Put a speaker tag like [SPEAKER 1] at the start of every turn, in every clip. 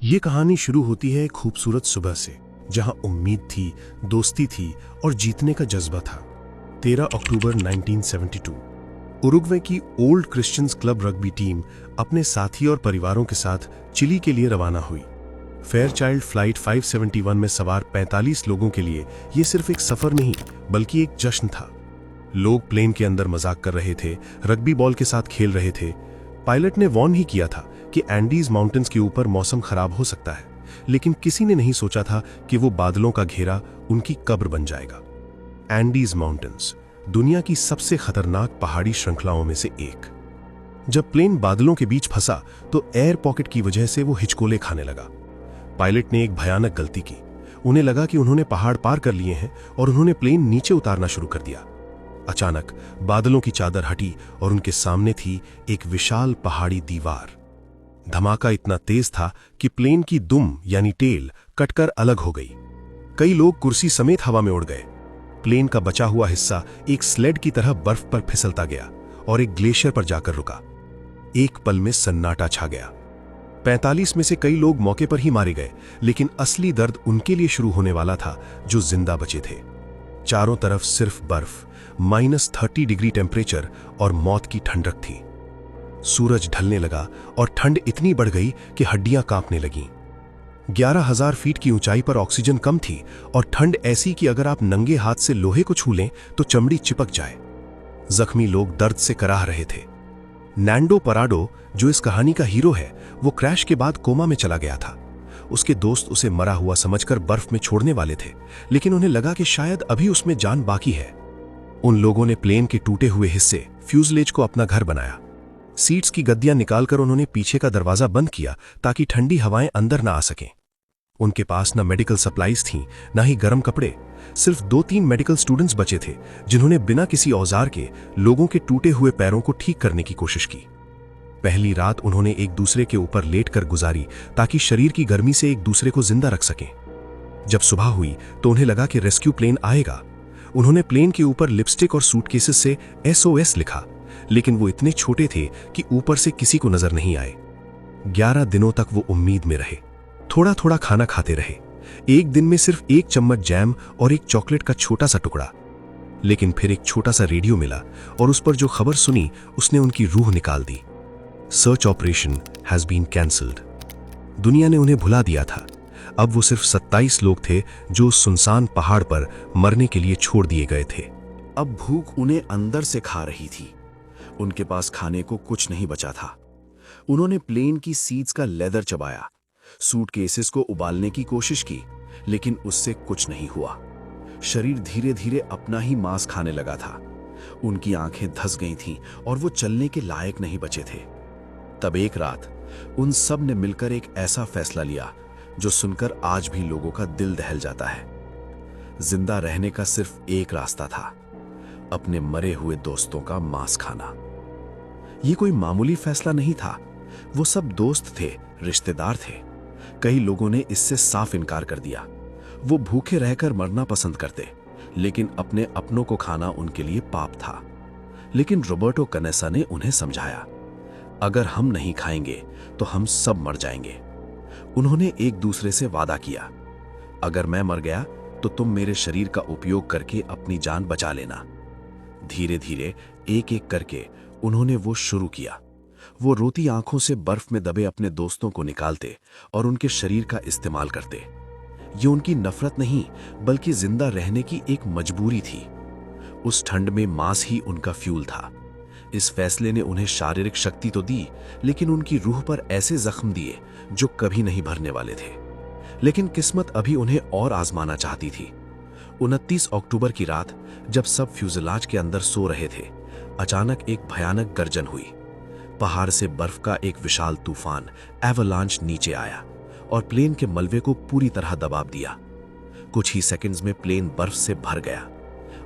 [SPEAKER 1] ये कहानी शुरू होती है एक खूबसूरत सुबह से, जहां उम्मीद थी, दोस्ती थी और जीतने का जज्बा था। 13 अक्टूबर 1972 उरुग्वे की old Christians club rugby team अपने साथी और परिवारों के साथ चिली के लिए रवाना हुई। फेयरचाइल्ड फ्लाइट 571 में सवार 45 लोगों के लिए यह सिर्फ एक सफर नहीं बल्कि एक जश्न था। लोग प्लेन के अंदर मजाक कर रहे थे, रग्बी बॉल के साथ खेल रहे थे। पायलट ने वार्न ही किया था कि एंडीज माउंटेन्स के ऊपर मौसम खराब हो सकता है, लेकिन किसी ने नहीं सोचा था कि वो बादलों का घेरा उनकी कब्र बन जाएगा। एंडीज माउंटेन्स दुनिया की सबसे खतरनाक पहाड़ी श्रृंखलाओं में से एक। जब प्लेन बादलों के बीच फंसा तो एयर पॉकेट की वजह से वो हिचकोले खाने लगा। पायलट ने एक भयानक गलती की। उन्हें लगा कि उन्होंने पहाड़ पार कर लिए हैं और उन्होंने प्लेन नीचे उतारना शुरू कर दिया। अचानक बादलों की चादर हटी और उनके सामने थी एक विशाल पहाड़ी दीवार। धमाका इतना तेज था कि प्लेन की दुम यानी टेल कटकर अलग हो गई। कई लोग कुर्सी समेत हवा में उड़ गए। प्लेन का बचा हुआ हिस्सा एक स्लेड की तरह बर्फ पर फिसलता गया और एक ग्लेशियर पर जाकर रुका। एक पल में सन्नाटा छा गया। 45 में से कई लोग मौके पर ही मारे गए, लेकिन असली दर्द उनके लिए शुरू होने वाला था जो जिंदा बचे थे। चारों तरफ सिर्फ बर्फ, -30 डिग्री टेम्परेचर और मौत की ठंडक थी। सूरज ढलने लगा और ठंड इतनी बढ़ गई कि हड्डियां कांपने लगीं। 11,000 फीट की ऊंचाई पर ऑक्सीजन कम थी और ठंड ऐसी कि अगर आप नंगे हाथ से लोहे को छू लें तो चमड़ी चिपक जाए। जख्मी लोग दर्द से कराह रहे थे। नैंडो पराडो, जो इस कहानी का हीरो है, वो क्रैश के बाद कोमा में चला गया था। उसके दोस्त उसे मरा हुआ समझकर बर्फ में छोड़ने वाले थे, लेकिन उन्हें लगा कि शायद अभी उसमें जान बाकी है। उन लोगों ने प्लेन के टूटे हुए हिस्से, फ्यूजलेज को अपना घर बनाया। सीट्स की गद्दियां निकालकर उन्होंने पीछे का दरवाजा बंद किया ताकि ठंडी हवाएं अंदर ना आ सकें। उनके पास न मेडिकल सप्लाईज थीं, न ही गर्म कपड़े। सिर्फ 2-3 मेडिकल स्टूडेंट्स बचे थे जिन्होंने बिना किसी औजार के लोगों के टूटे हुए पैरों को ठीक करने की कोशिश की। पहली रात उन्होंने एक दूसरे के ऊपर लेटकर गुजारी ताकि शरीर की गर्मी से एक दूसरे को जिंदा रख सकें। जब सुबह हुई तो उन्हें लगा कि रेस्क्यू प्लेन आएगा। उन्होंने प्लेन के ऊपर लिपस्टिक और सूटकेसेस से SOS लिखा, लेकिन वो इतने छोटे थे कि ऊपर से किसी को नजर नहीं आए। 11 दिनों तक वो उम्मीद में रहे, थोड़ा थोड़ा खाना खाते रहे। एक दिन में सिर्फ 1 चम्मच जैम और एक चॉकलेट का छोटा सा टुकड़ा। लेकिन फिर एक छोटा सा रेडियो मिला और उस पर जो खबर सुनी उसने उनकी रूह निकाल दी। Search operation has been cancelled. दुनिया ने उन्हें भुला दिया था। अब वो सिर्फ 27 लोग थे जो उस सुनसान पहाड़ पर मरने के लिए छोड़ दिए गए थे।
[SPEAKER 2] अब भूख उन्हें अंदर से खा रही थी। उनके पास खाने को कुछ नहीं बचा था। उन्होंने प्लेन की सीट्स का लेदर चबाया, सूटकेसेस को उबालने की कोशिश की, लेकिन उससे कुछ नहीं हुआ। शरीर धीरे धीरे अपना ही मांस खाने लगा था। उनकी आंखें धंस गई थीं और वो चलने के लायक नहीं बचे थे। तब एक रात उन सब ने मिलकर एक ऐसा फैसला लिया जो सुनकर आज भी लोगों का दिल दहल जाता है। जिंदा रहने का सिर्फ एक रास्ता था, अपने मरे हुए दोस्तों का मांस खाना। ये कोई मामूली फैसला नहीं था। वो सब दोस्त थे, रिश्तेदार थे। कई लोगों ने इससे साफ इनकार कर दिया। वो भूखे रहकर मरना पसंद करते, लेकिन अपने अपनों को खाना उनके लिए पाप था। लेकिन रॉबर्टो कनेसा ने उन्हें समझाया, अगर हम नहीं खाएंगे तो हम सब मर जाएंगे। उन्होंने एक दूसरे से वादा किया, अगर मैं मर गया तो तुम मेरे शरीर का उपयोग करके अपनी जान बचा लेना। धीरे धीरे एक एक करके उन्होंने वो शुरू किया। वो रोती आंखों से बर्फ में दबे अपने दोस्तों को निकालते और उनके शरीर का इस्तेमाल करते। ये उनकी नफरत नहीं बल्कि जिंदा रहने की एक मजबूरी थी। उस ठंड में मांस ही उनका फ्यूल था। इस फैसले ने उन्हें शारीरिक शक्ति तो दी, लेकिन उनकी रूह पर ऐसे जख्म दिए जो कभी नहीं भरने वाले थे। लेकिन किस्मत अभी उन्हें और आजमाना चाहती थी। 29 अक्टूबर की रात जब सब फ्यूजलाज के अंदर सो रहे थे, अचानक एक भयानक गर्जन हुई। पहाड़ से बर्फ का एक विशाल तूफान एवलांच नीचे आया और प्लेन के मलबे को पूरी तरह दबाव दिया। कुछ ही सेकंड्स में प्लेन बर्फ से भर गया।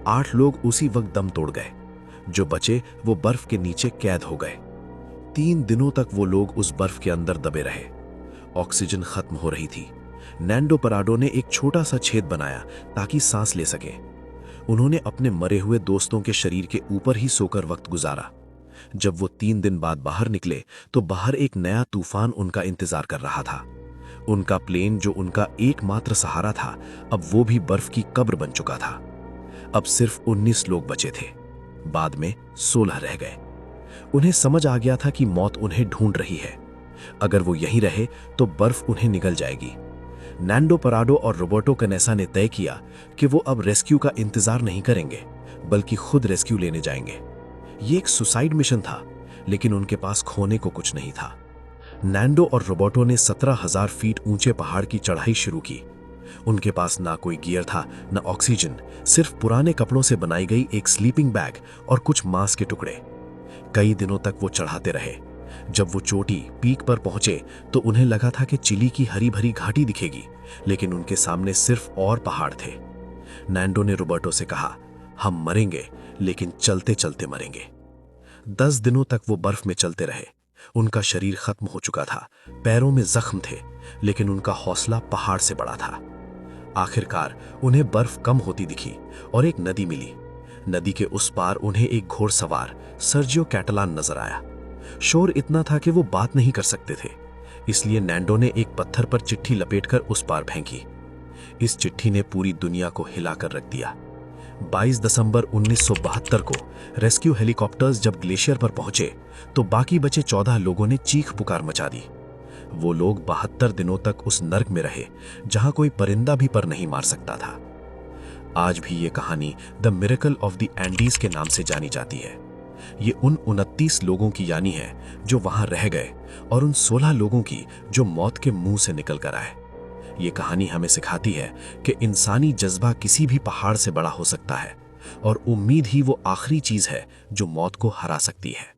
[SPEAKER 2] 8 लोग उसी वक्त दम तोड़ गए। जो बचे वो बर्फ के नीचे कैद हो गए। 3 दिनों तक वो लोग उस बर्फ के अंदर दबे रहे। ऑक्सीजन खत्म हो रही थी। नैंडो पराडो ने एक छोटा सा छेद बनाया ताकि सांस ले सके। उन्होंने अपने मरे हुए दोस्तों के शरीर के ऊपर ही सोकर वक्त गुजारा। जब वो 3 दिन बाद बाहर निकले तो बाहर एक नया तूफान उनका इंतजार कर रहा था। उनका प्लेन जो उनका एकमात्र सहारा था, अब वो भी बर्फ की कब्र बन चुका था। अब सिर्फ 19 लोग बचे थे। बाद में 16 रह गए। उन्हें समझ आ गया था कि मौत उन्हें ढूंढ रही है। अगर वो यहीं रहे तो बर्फ उन्हें निगल जाएगी। नैंडो पराडो और रोबर्टो कनेसा ने तय किया कि वो अब रेस्क्यू का इंतजार नहीं करेंगे, बल्कि खुद रेस्क्यू लेने जाएंगे। ये एक सुसाइड मिशन था, लेकिन उनके पास खोने को कुछ नहीं था। नैंडो और रोबर्टो ने 17,000 फीट ऊंचे पहाड़ की चढ़ाई शुरू की। उनके पास ना कोई गियर था, ना ऑक्सीजन, सिर्फ पुराने कपड़ों से बनाई गई एक स्लीपिंग बैग और कुछ मांस के टुकड़े। कई दिनों तक वो चढ़ाते रहे। जब वो चोटी पीक पर पहुंचे तो उन्हें लगा था कि चिली की हरी भरी घाटी दिखेगी, लेकिन उनके सामने सिर्फ और पहाड़ थे। नैंडो ने रोबर्टो से कहा, हम मरेंगे, लेकिन चलते चलते मरेंगे। 10 दिनों तक वो बर्फ में चलते रहे। उनका शरीर खत्म हो चुका था, पैरों में जख्म थे, लेकिन उनका हौसला पहाड़ से बड़ा था। आखिरकार उन्हें बर्फ कम होती दिखी और एक नदी मिली। नदी के उस पार उन्हें एक घोड़सवार सर्जियो कैटलान नजर आया। शोर इतना था कि वो बात नहीं कर सकते थे, इसलिए नैंडो ने एक पत्थर पर चिट्ठी लपेटकर उस पार फेंकी। इस चिट्ठी ने पूरी दुनिया को हिलाकर रख दिया। 22 दिसंबर 1972 को रेस्क्यू हेलीकॉप्टर्स जब ग्लेशियर पर पहुंचे तो बाकी बचे 14 लोगों ने चीख पुकार मचा दी। वो लोग 72 दिनों तक उस नर्क में रहे जहां कोई परिंदा भी पर नहीं मार सकता था। आज भी ये कहानी the miracle of the Andes के नाम से जानी जाती है। ये उन 29 लोगों की यानी है जो वहां रह गए, और उन 16 लोगों की जो मौत के मुंह से निकल कर आए। ये कहानी हमें सिखाती है कि इंसानी जज्बा किसी भी पहाड़ से बड़ा हो सकता है, और उम्मीद ही वो आखिरी चीज है जो मौत को हरा सकती है।